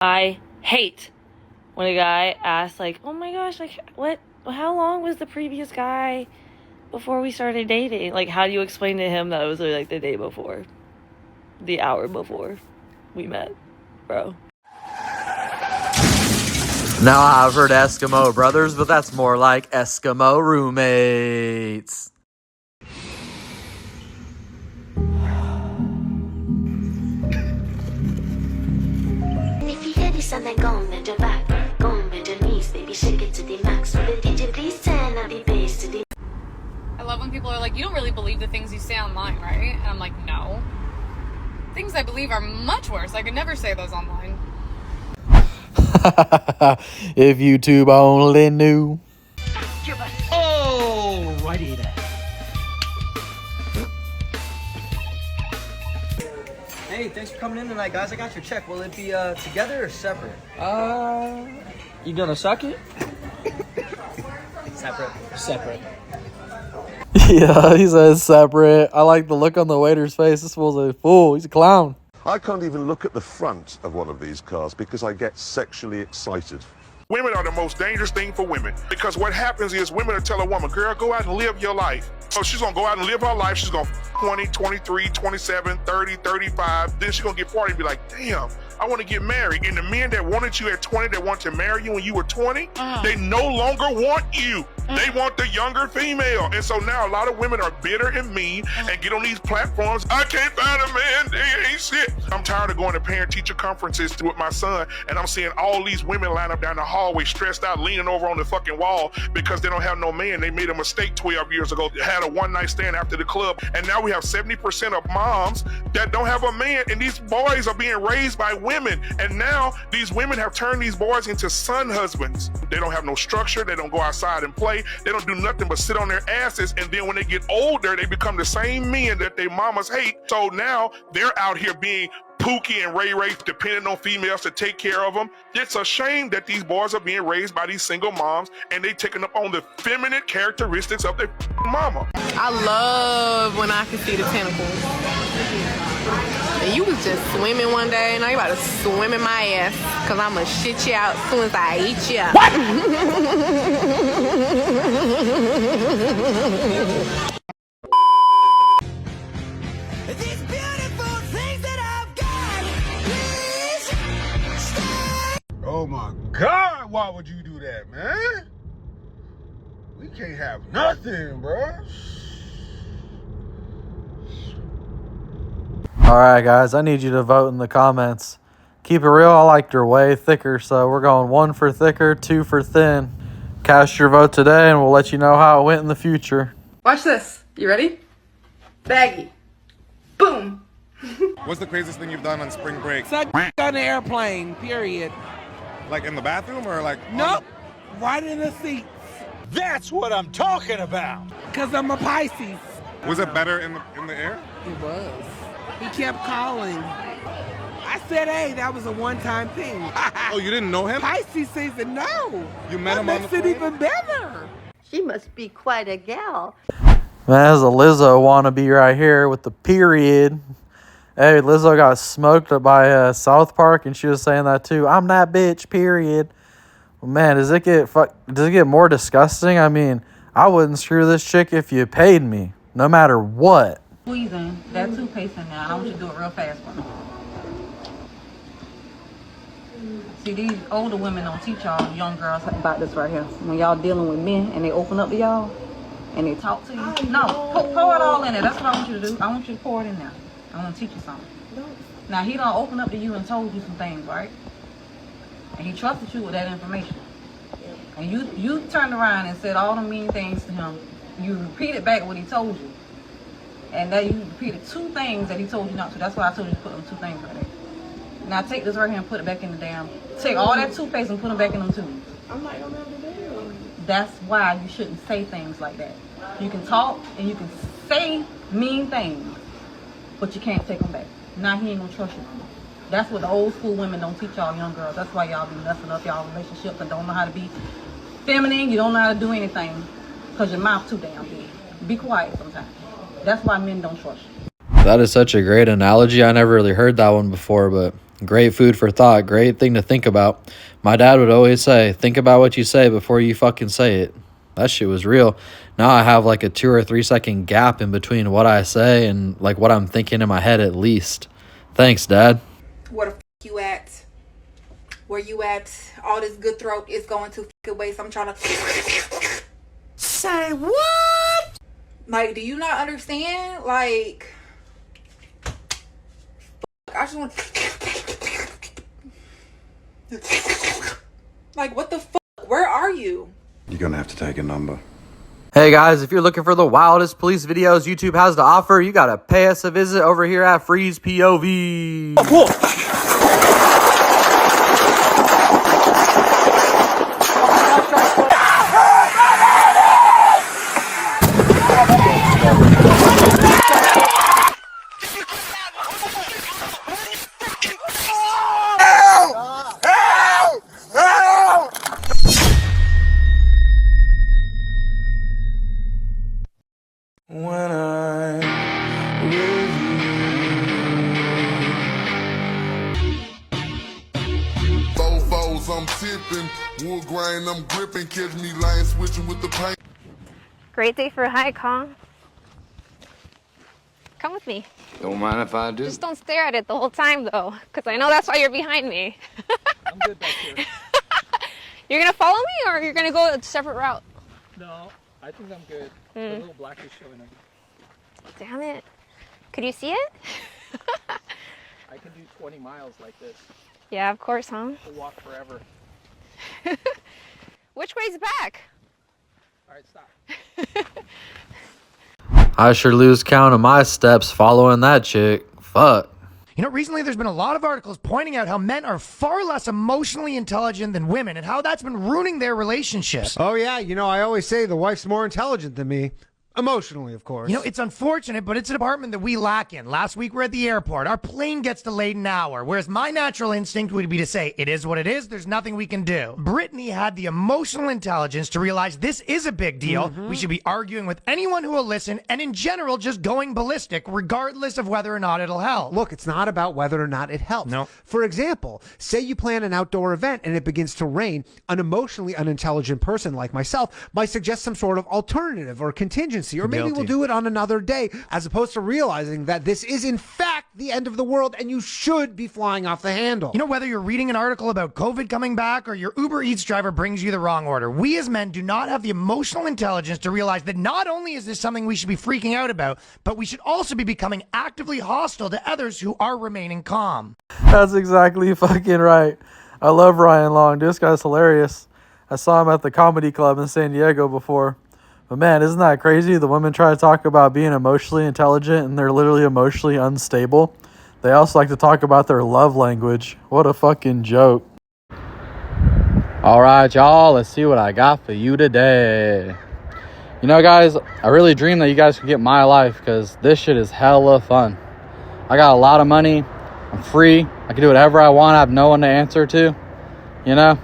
I hate when a guy asks, like, oh my gosh, like, how long was the previous guy before we started dating? Like, how do you explain to him that it was like the day before, the hour before we met, bro? Now I've heard Eskimo brothers, but that's more like Eskimo roommates. If you hear this and then go on bend your back, go on bend your knees, baby, shake it to the max. Will the DJ please turn up the bass to the... I love when people are like, you don't really believe the things you say online, right? And I'm like, no. Things I believe are much worse. I could never say those online. If YouTube only knew. Oh, righty then. Hey, thanks for coming in tonight, guys. I got your check. Will it be together or separate? You gonna suck it? Separate. Separate. Yeah, he says separate. I like the look on the waiter's face. This fool's a fool. He's a clown. I can't even look at the front of one of these cars because I get sexually excited. Women are the most dangerous thing for women because what happens is women will tell a woman, girl, go out and live your life. So she's going to go out and live her life. She's going to 20, 23, 27, 30, 35. Then she's going to get 40 and be like, damn, I want to get married. And the men that wanted you at 20, that want to marry you when you were 20, they no longer want you. They want the younger female. And so now a lot of women are bitter and mean and get on these platforms. I can't find a man. They ain't shit. I'm tired of going to parent-teacher conferences with my son, and I'm seeing all these women line up down the hallway stressed out, leaning over on the fucking wall because they don't have no man. They made a mistake 12 years ago. They had a one-night stand after the club. And now we have 70% of moms that don't have a man, and these boys are being raised by women. And now these women have turned these boys into son husbands. They don't have no structure. They don't go outside and play. They don't do nothing but sit on their asses, and then when they get older, they become the same men that their mamas hate. So now they're out here being Pookie and Ray Ray, depending on females to take care of them. It's a shame that these boys are being raised by these single moms, and they taking up on the feminine characteristics of their mama. I love when I can see the tentacles. And you was just swimming one day, and now you about to swim in my ass, because I'm going to shit you out as soon as I eat you up. What? These beautiful things that I've got, please stay. Oh my God, why would you do that, man? We can't have nothing, bro. Alright guys, I need you to vote in the comments. Keep it real, I liked her way thicker, so we're going 1 for thicker, 2 for thin. Cast your vote today and we'll let you know how it went in the future. Watch this. You ready? Baggy. Boom. What's the craziest thing you've done on spring break? Suck on the airplane, period. Like in the bathroom or like? Nope. Right in the seat. That's what I'm talking about. Because I'm a Pisces. Was it better in the air? It was. He kept calling. I said, hey, that was a one-time thing. Oh, you didn't know him? Pisces says no. You met him on the plane? That makes it even better. She must be quite a gal. Man, there's a Lizzo wannabe right here with the period. Hey, Lizzo got smoked by South Park, and she was saying that too. I'm that bitch, period. Well, man, does it get more disgusting? I mean, I wouldn't screw this chick if you paid me, no matter what. Squeezing that toothpaste in there, and I want you to do it real fast for me. See, these older women don't teach y'all young girls about this right here. When y'all dealing with men and they open up to y'all and they talk to you. No, pour it all in there. That's what I want you to do. I want you to pour it in there. I want to teach you something. Now, he done opened up to you and told you some things, right? And he trusted you with that information. And you turned around and said all the mean things to him. You repeated back what he told you. And then you repeated 2 things that he told you not to. That's why I told you to put them 2 things right there. Now take this right here and put it back in the damn. Take all that toothpaste and put them back in them tubes. I'm not gonna be able to do it. That's why you shouldn't say things like that. You can talk and you can say mean things, but you can't take them back. Now he ain't gonna trust you. That's what the old school women don't teach y'all young girls. That's why y'all be messing up y'all relationships and don't know how to be feminine. You don't know how to do anything because your mouth too damn big. Be quiet sometimes. That's why men don't trust you. That is such a great analogy. I never really heard that one before, but Great food for thought. Great thing to think about. My dad would always say, think about what you say before you fucking say it. That shit was real. Now I have like a 2 or 3 second gap in between what I say and like what I'm thinking in my head at least. Thanks, Dad. Where the f*** you at? Where you at? All this good throat is going to f***ing waste. I'm trying to... Say what? Like, do you not understand? Like... I just want... Like, what the fuck? Where are you? You're gonna have to take a number. Hey guys, if you're looking for the wildest police videos YouTube has to offer, you gotta pay us a visit over here at FreezePOV. Oh, cool. When I'm with you. Fofos, I'm tipping. Wood grain, I'm gripping. Catch me line switching with the paint. Great day for a hike, huh? Come with me. Don't mind if I do. Just don't stare at it the whole time, though, because I know that's why you're behind me. I'm good back here. You're gonna follow me, or you're gonna go a separate route? No, I think I'm good. The little black is showing up. Damn it. Could you see it? I can do 20 miles like this. Yeah, of course, huh? We'll walk forever. Which way's back? All right, stop. I sure lose count of my steps following that chick. Fuck. You know, recently there's been a lot of articles pointing out how men are far less emotionally intelligent than women and how that's been ruining their relationships. Oh, yeah. You know, I always say the wife's more intelligent than me. Emotionally, of course. You know, it's unfortunate, but it's a department that we lack in. Last week we're at the airport. Our plane gets delayed an hour, whereas my natural instinct would be to say, it is what it is, there's nothing we can do. Brittany had the emotional intelligence to realize this is a big deal. We should be arguing with anyone who will listen, and in general, just going ballistic, regardless of whether or not it'll help. Look, it's not about whether or not it helps. No. For example, say you plan an outdoor event and it begins to rain. An emotionally unintelligent person like myself might suggest some sort of alternative or contingency, or maybe we'll do it on another day, as opposed to realizing that this is in fact the end of the world and you should be flying off the handle. You know, whether you're reading an article about COVID coming back or your Uber Eats driver brings you the wrong order, we as men do not have the emotional intelligence to realize that not only is this something we should be freaking out about, but we should also be becoming actively hostile to others who are remaining calm. That's exactly fucking right. I love Ryan Long. This guy's hilarious. I saw him at the comedy club in San Diego before. But man, isn't that crazy? The women try to talk about being emotionally intelligent and they're literally emotionally unstable. They also like to talk about their love language. What a fucking joke. All right, y'all, let's see what I got for you today. You know, guys, I really dream that you guys could get my life because this shit is hella fun. I got a lot of money. I'm free. I can do whatever I want. I have no one to answer to. You know,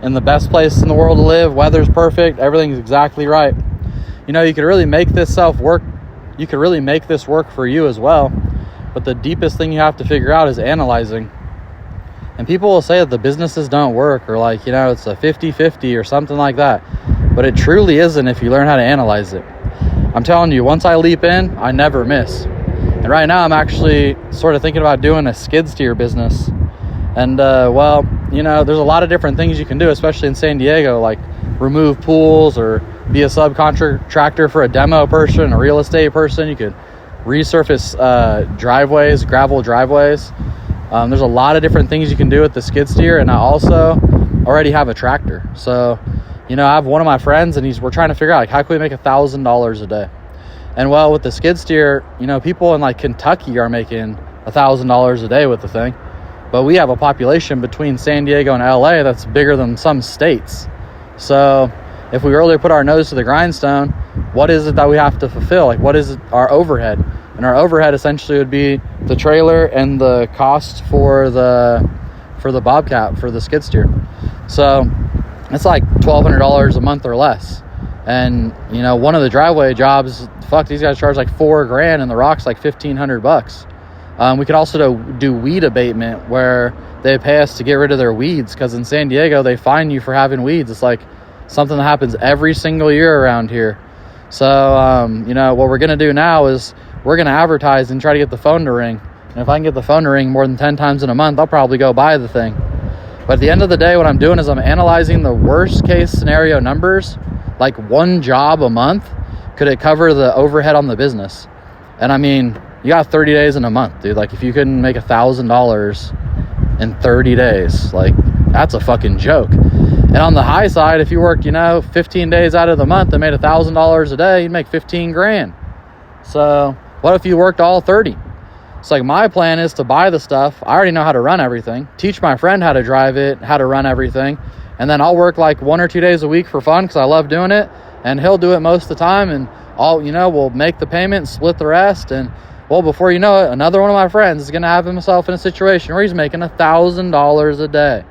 in the best place in the world to live. Weather's perfect. Everything's exactly right. You know, you could really make this work. You could really make this work for you as well. But the deepest thing you have to figure out is analyzing. And people will say that the businesses don't work or like, you know, it's a 50-50 or something like that. But it truly isn't if you learn how to analyze it. I'm telling you, once I leap in, I never miss. And right now I'm actually sort of thinking about doing a skid steer business. And, well, you know, there's a lot of different things you can do, especially in San Diego, like remove pools or be a subcontractor for a demo person, a real estate person. You could resurface driveways, gravel driveways. There's a lot of different things you can do with the skid steer, and I also already have a tractor. So, you know, I have one of my friends, and we're trying to figure out, like, how can we make $1,000 a day? And, well, with the skid steer, you know, people in, like, Kentucky are making $1,000 a day with the thing. But we have a population between San Diego and LA that's bigger than some states. So if we really put our nose to the grindstone, what is it that we have to fulfill? Like, what is our overhead? And our overhead essentially would be the trailer and the cost for the Bobcat, for the skid steer. So it's like $1,200 a month or less. And, you know, one of the driveway jobs, fuck, these guys charge like $4,000 and the rock's like $1,500. We could also do weed abatement, where they pay us to get rid of their weeds, because in San Diego, they fine you for having weeds. It's like something that happens every single year around here. So, you know, what we're going to do now is we're going to advertise and try to get the phone to ring. And if I can get the phone to ring more than 10 times in a month, I'll probably go buy the thing. But at the end of the day, what I'm doing is I'm analyzing the worst case scenario numbers, like one job a month. Could it cover the overhead on the business? And I mean, you got 30 days in a month, dude. Like, if you couldn't make $1,000 in 30 days, like, that's a fucking joke. And on the high side, if you worked, you know, 15 days out of the month and made $1,000 a day, you'd make 15 grand. So what if you worked all 30? It's like, my plan is to buy the stuff. I already know how to run everything. Teach my friend how to drive it, how to run everything. And then I'll work like 1 or 2 days a week for fun, because I love doing it. And he'll do it most of the time. And all, you know, we'll make the payment, split the rest. And well, before you know it, another one of my friends is going to have himself in a situation where he's making $1,000 a day.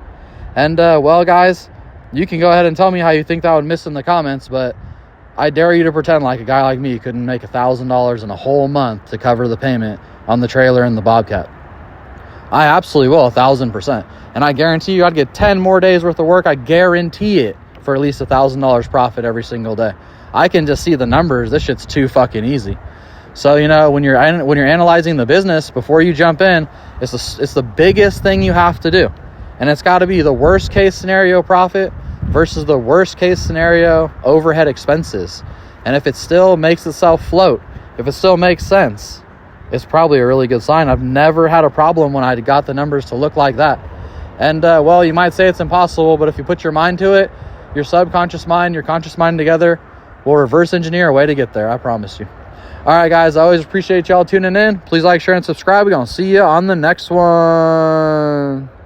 And, well, guys, you can go ahead and tell me how you think that would miss in the comments, but I dare you to pretend like a guy like me couldn't make $1,000 in a whole month to cover the payment on the trailer and the Bobcat. I absolutely will, 1,000%. And I guarantee you I'd get 10 more days worth of work. I guarantee it, for at least $1,000 profit every single day. I can just see the numbers. This shit's too fucking easy. So, you know, when you're analyzing the business before you jump in, it's the biggest thing you have to do. And it's got to be the worst case scenario profit versus the worst case scenario overhead expenses. And if it still makes itself float, if it still makes sense, it's probably a really good sign. I've never had a problem when I got the numbers to look like that. And, well, you might say it's impossible, but if you put your mind to it, your subconscious mind, your conscious mind together will reverse engineer a way to get there. I promise you. All right, guys, I always appreciate y'all tuning in. Please like, share, and subscribe. We're going to see you on the next one.